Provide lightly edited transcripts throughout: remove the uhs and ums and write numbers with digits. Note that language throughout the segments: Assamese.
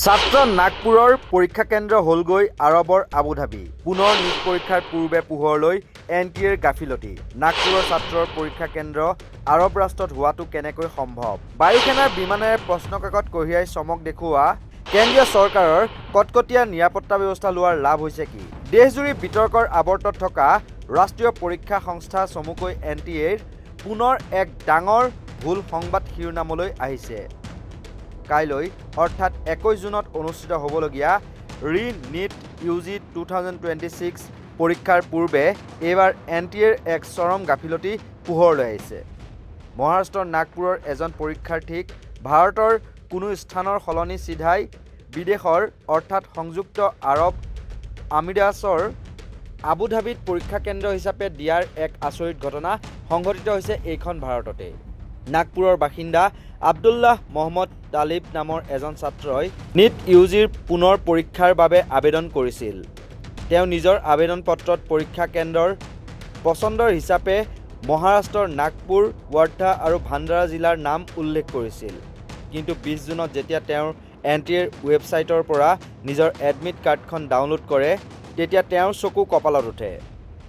ছাত্ৰ নাগপুৰৰ পৰীক্ষা কেন্দ্ৰ হ'লগৈ আৰবৰ আবুধাবি। পুনৰ নিট পৰীক্ষাৰ পূৰ্বে পোহৰলৈ NTAৰ গাফিলতি। নাগপুৰৰ ছাত্ৰৰ পৰীক্ষা কেন্দ্ৰ আৰব ৰাষ্ট্ৰত হোৱাটো কেনেকৈ সম্ভৱ? বায়ুসেনাৰ বিমানেৰে প্ৰশ্নকাকত কঢ়িয়াই চমক দেখুওৱা কেন্দ্ৰীয় চৰকাৰৰ কটকটীয়া নিৰাপত্তা ব্যৱস্থা লোৱাৰ লাভ হৈছে কি? দেশজুৰি বিতৰ্কৰ আৱৰ্তত থকা ৰাষ্ট্ৰীয় পৰীক্ষা সংস্থা চমুকৈ NTAৰ পুনৰ এক ডাঙৰ ভুল সংবাদ শিৰোনামলৈ আহিছে। কাইলৈ অৰ্থাৎ 21 জুনত অনুষ্ঠিত হ'বলগীয়া ৰি-নিট UG 2026 পৰীক্ষাৰ পূৰ্বে এইবাৰ NTAৰ এক চৰম গাফিলতি পোহৰলৈ আহিছে। মহাৰাষ্ট্ৰৰ নাগপুৰৰ এজন পৰীক্ষাৰ্থীক ভাৰতৰ কোনো স্থানৰ সলনি চিধাই বিদেশৰ অৰ্থাৎ সংযুক্ত আৰব আমিৰাছৰ আবুধাবিত পৰীক্ষা কেন্দ্ৰ হিচাপে দিয়াৰ এক আচৰিত ঘটনা সংঘটিত হৈছে এইখন ভাৰততে। নাগপুৰৰ বাসিন্দা আব্দুল্লাহ মহম্মদ তালিব নামৰ এজন ছাত্ৰই নিট UGৰ পুনৰ পৰীক্ষাৰ বাবে আবেদন কৰিছিল। তেওঁ নিজৰ আবেদন পত্ৰত পৰীক্ষা কেন্দ্ৰৰ পচন্দৰ হিচাপে মহাৰাষ্ট্ৰৰ নাগপুৰ, ৱাৰ্ধা আৰু ভাণ্ডাৰা জিলাৰ নাম উল্লেখ কৰিছিল। কিন্তু 20 জুনত যেতিয়া তেওঁৰ NTAৰ ৱেবছাইটৰ পৰা নিজৰ এডমিট কাৰ্ডখন ডাউনলোড কৰে, তেতিয়া তেওঁৰ চকু কপালত উঠে।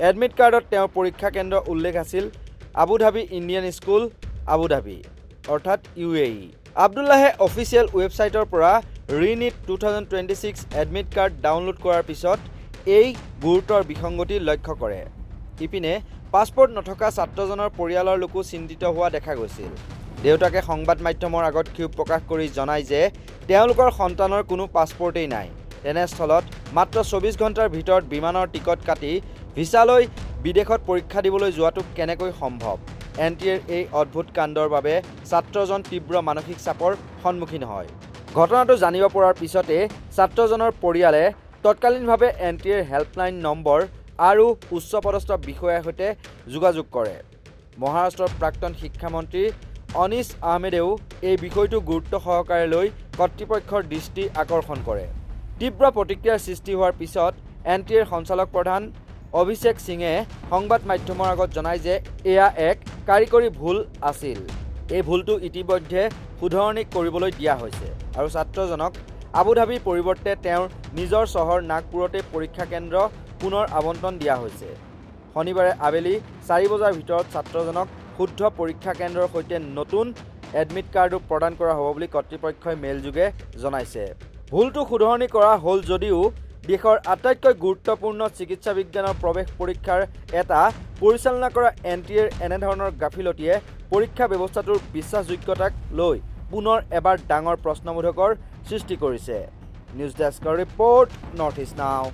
এডমিট কাৰ্ডত তেওঁৰ পৰীক্ষা কেন্দ্ৰ উল্লেখ আছিল আবুধাবি ইণ্ডিয়ান স্কুল, আবুধাবি অৰ্থাৎ UAE। আব্দুল্লাহে অফিচিয়েল ৱেবছাইটৰ পৰা ৰি-নিট 2026 এডমিট কাৰ্ড ডাউনলোড কৰাৰ পিছত এই গুৰুতৰ বিসংগতি লক্ষ্য কৰে। ইপিনে পাছপৰ্ট নথকা ছাত্ৰজনৰ পৰিয়ালৰ লোকো চিন্তিত হোৱা দেখা গৈছিল। দেউতাকে সংবাদ মাধ্যমৰ আগত ক্ষোভ প্ৰকাশ কৰি জনায় যে তেওঁলোকৰ সন্তানৰ কোনো পাছপৰ্টেই নাই। তেনেস্থলত মাত্ৰ 24 ঘণ্টাৰ ভিতৰত বিমানৰ টিকট কাটি ভিছালৈ বিদেশত পৰীক্ষা দিবলৈ যোৱাটো কেনেকৈ সম্ভৱ? NTAৰ এই অদ্ভুত কাণ্ডৰ বাবে ছাত্ৰজন তীব্ৰ মানসিক চাপৰ সন্মুখীন হয়। ঘটনাটো জানিব পৰাৰ পিছতে ছাত্ৰজনৰ পৰিয়ালে তৎকালীনভাৱে NTAৰ হেল্পলাইন নম্বৰ আৰু উচ্চপদস্থ বিষয়াৰ সৈতে যোগাযোগ কৰে। মহাৰাষ্ট্ৰৰ প্ৰাক্তন শিক্ষামন্ত্ৰী অনিছ আহমেদেও এই বিষয়টো গুৰুত্ব সহকাৰে লৈ কৰ্তৃপক্ষৰ দৃষ্টি আকৰ্ষণ কৰে। তীব্ৰ প্ৰতিক্ৰিয়াৰ সৃষ্টি হোৱাৰ পিছত NTAৰ সঞ্চালক প্ৰধান অভিষেক সিঙে সংবাদ মাধ্যমৰ আগত জনায় যে এয়া এক কাৰিকৰী ভুল আছিল। এই ভুলটো ইতিমধ্যে শুধৰণি কৰিবলৈ দিয়া হৈছে আৰু ছাত্ৰজনক আবুধাবিৰ পৰিৱৰ্তে তেওঁৰ নিজৰ চহৰ নাগপুৰতে পৰীক্ষা কেন্দ্ৰ পুনৰ আবণ্টন দিয়া হৈছে। শনিবাৰে আবেলি 4 বজাৰ ভিতৰত ছাত্ৰজনক শুদ্ধ পৰীক্ষা কেন্দ্ৰৰ সৈতে নতুন এডমিট কাৰ্ডো প্ৰদান কৰা হ'ব বুলি কৰ্তৃপক্ষই মেইলযোগে জনাইছে। ভুলটো শুধৰণি কৰা হ'ল যদিও দেশৰ আটাইতকৈ গুৰুত্বপূৰ্ণ চিকিৎসা বিজ্ঞানৰ প্ৰৱেশ পৰীক্ষাৰ এটা পৰিচালনা কৰা NTAৰ এনেধৰণৰ গাফিলতিয়ে পৰীক্ষা ব্যৱস্থাটোৰ বিশ্বাসযোগ্যতাক লৈ পুনৰ এবাৰ ডাঙৰ প্ৰশ্নবোধকৰ সৃষ্টি কৰিছে। নিউজ ডেস্কৰ ৰিপৰ্ট, নৰ্থ ইষ্ট নাও।